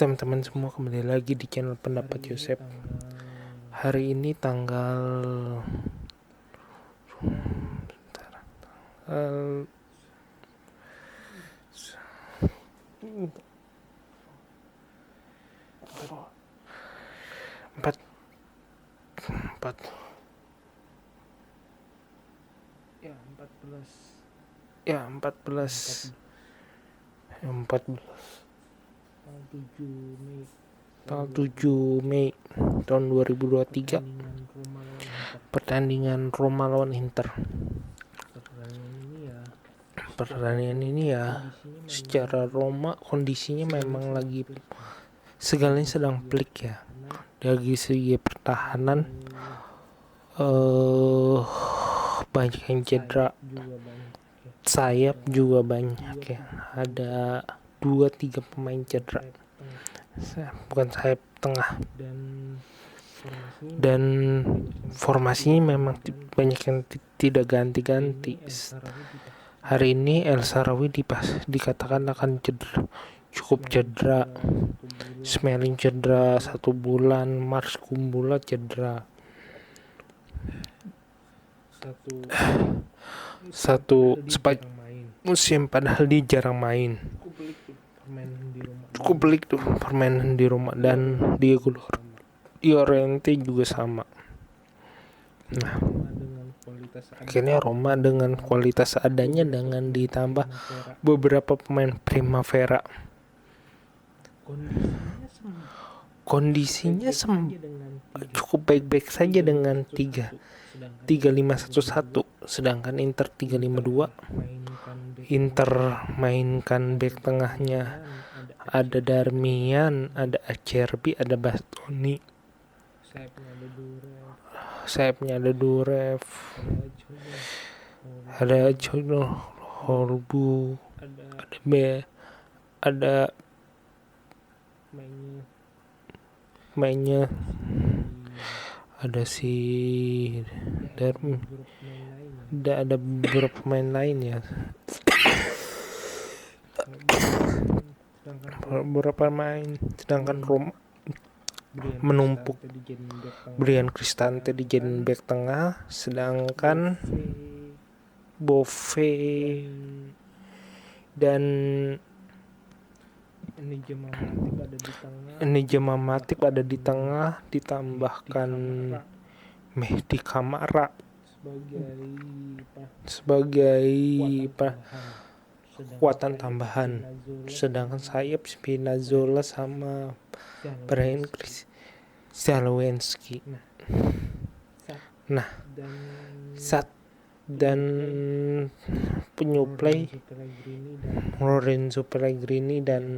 Teman-teman semua kembali lagi di channel Pendapat Yosep. Hari ini tanggal 7 Mei tahun 2023, pertandingan Roma lawan Inter. Pertandingan ini ya secara Roma kondisinya memang lagi segalanya sedang pelik ya. Dari segi pertahanan banyak yang cedera, sayap juga banyak ya, ada 2-3 pemain cedera, bukan sayap tengah, dan formasinya memang banyak yang tidak ganti-ganti. Hari ini El Shaarawy dikatakan akan cukup cedera, Smalling cedera 1 bulan, Mars Kumbula cedera, satu musim padahal dia jarang main. Cukup pelik tuh permainan di rumah, dan Diego Llorente juga sama. Nah, akhirnya Roma dengan kualitas adanya dengan ditambah beberapa pemain Primavera, kondisinya cukup baik-baik saja dengan 3-5-1-1, sedangkan Inter 3-5-2. Inter mainkan back tengahnya ada Darmian, ada Acerbi, ada Bastoni, sayapnya ada Durev, ada Jono Holbu, ada mainnya ada si Darmi, ada beberapa pemain lain ya, beberapa main, sedangkan Roma menumpuk Brian Cristante dijadiin back tengah, sedangkan Bove dan Nijama Matip ada di tengah, ditambahkan Mehdi Camara sebagai kekuatan tambahan, sedangkan sayap Spinazzola sama Brian Zalewski. Nah, dan penyuplai Lorenzo Pellegrini dan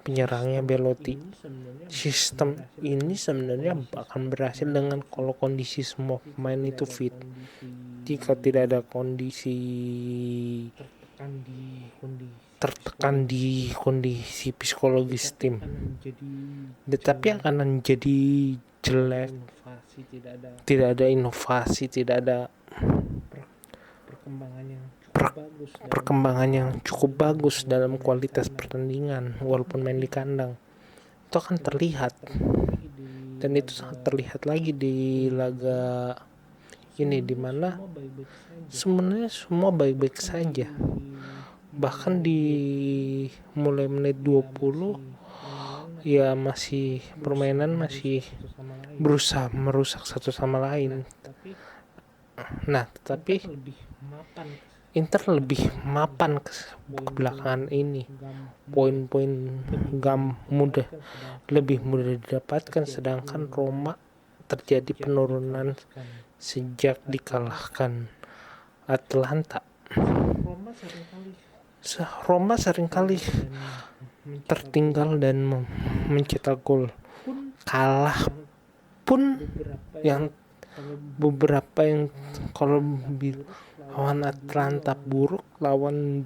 penyerangnya Belotti. Sistem ini sebenarnya akan berhasil dengan kalau kondisi semua pemain itu fit. Jika tidak ada kondisi tertekan di kondisi psikologis tim, tetapi akan menjadi jelek, tidak ada inovasi, tidak ada perkembangan yang cukup bagus dalam kualitas pertandingan walaupun main di kandang. Itu akan terlihat, dan itu sangat terlihat lagi di laga ini, dimana sebenarnya semua baik-baik saja. Bahkan di mulai menit 20 ya masih permainan masih berusaha merusak satu sama lain. Nah, tetapi Inter lebih mapan ke belakangan ini. Poin-poin lebih mudah didapatkan, sedangkan Roma terjadi penurunan sejak dikalahkan Atalanta. Roma seringkali tertinggal dan mencetak gol. Kalah pun yang beberapa yang kalau lawan Atalanta buruk, lawan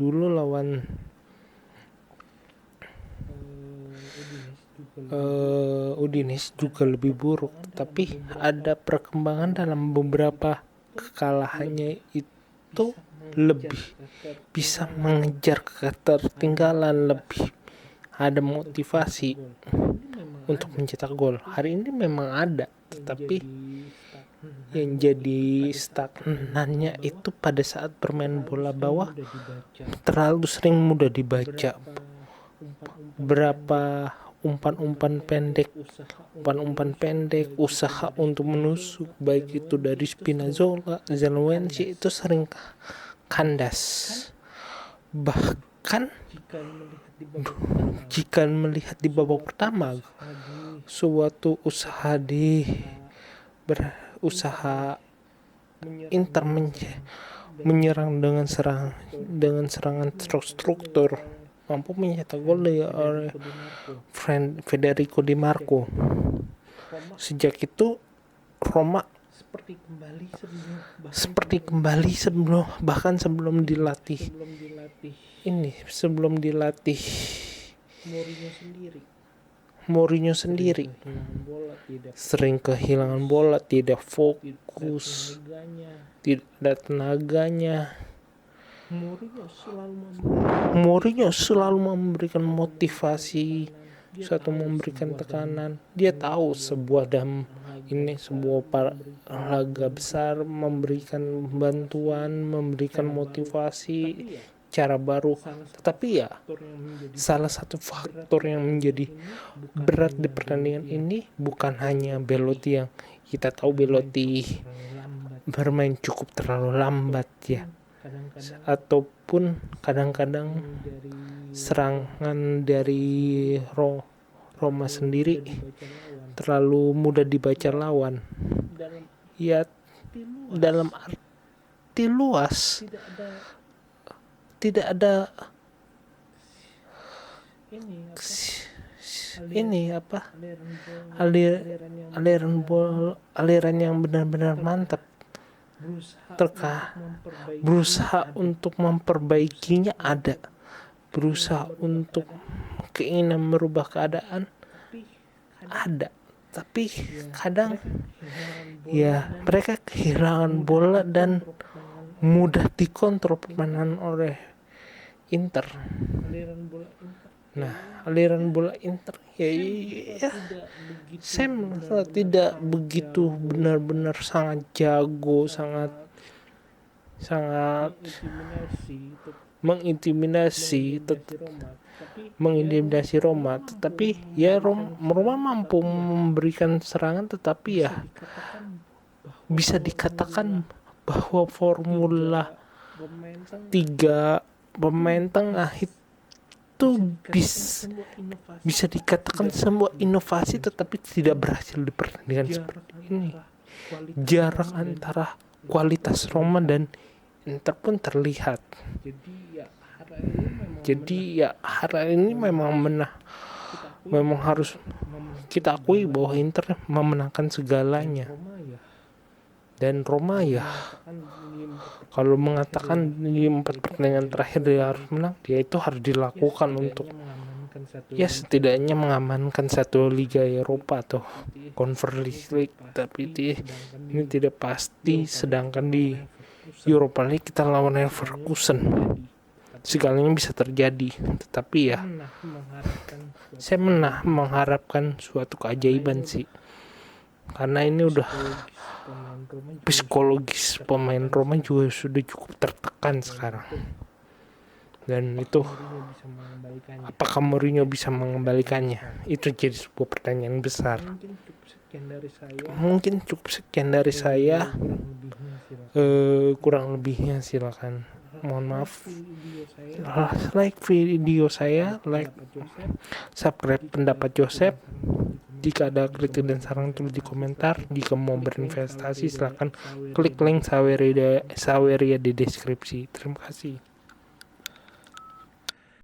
Udinese juga lebih buruk, tapi ada perkembangan dalam beberapa kekalahannya itu lebih bisa mengejar ketertinggalan, lebih ada motivasi untuk mencetak gol. Hari ini memang ada, tetapi yang jadi stagnannya itu pada saat bermain bola bawah terlalu sering mudah dibaca. Berapa umpan-umpan pendek, usaha untuk menusuk, baik itu dari Spinazzola, Zalewski, itu sering kandas. Bahkan jika melihat di babak pertama, suatu usaha Inter menyerang dengan serangan terstruktur, mampu mencetak gol oleh Federico Di Marco. Sejak itu Roma seperti kembali sebelum dilatih Mourinho sendiri sering kehilangan bola, tidak fokus, tidak ada tenaganya. Mourinho selalu memberikan motivasi, memberikan tekanan. Dia tahu sebuah laga besar, memberikan bantuan, memberikan motivasi, cara baru. Tetapi ya, salah satu faktor yang menjadi berat di pertandingan ini bukan hanya Belotti, yang kita tahu Belotti bermain cukup terlalu lambat ya, ataupun kadang-kadang serangan dari Roma sendiri terlalu mudah dibaca lawan. Ya, dalam arti luas tidak ada aliran yang benar-benar mantap. Berusaha untuk memperbaikinya ada, berusaha untuk keinginan merubah keadaan ada, tapi kadang ya mereka kehilangan bola dan mudah dikontrol permainan oleh Inter. Nah, aliran bola Inter ya saya merasa tidak begitu benar-benar sangat jago, sangat mengintimidasi Roma, tetapi ya Roma mampu memberikan serangan, tetapi ya bisa dikatakan bahwa formula 3 pemain tengah itu bisa dikatakan sebuah inovasi, tetapi tidak berhasil di pertandingan seperti ini. Jarak antara kualitas Roma dan Inter pun terlihat. Jadi ya hari ini memang harus kita akui bahwa Inter memenangkan segalanya. Dan Roma ya, kalau mengatakan di 4 pertandingan terakhir dia harus menang, dia itu harus dilakukan untuk ya setidaknya mengamankan satu Liga Eropa atau Conference League. Tapi ini tidak pasti, sedangkan di Europa League kita lawan Leverkusen, segalanya bisa terjadi. Tetapi ya saya mengharapkan suatu keajaiban sih, karena ini udah psikologis pemain Roma juga sudah cukup tertekan sekarang. Dan itu apakah Mourinho bisa mengembalikannya? Itu jadi sebuah pertanyaan besar. Mungkin cukup sekian dari saya. Kurang lebihnya silakan. Mohon maaf. Like video saya, subscribe pendapat Joseph. Jika ada kritik dan saran tulis di komentar. Jika mau berinvestasi silakan klik link Saweria di deskripsi. Terima kasih.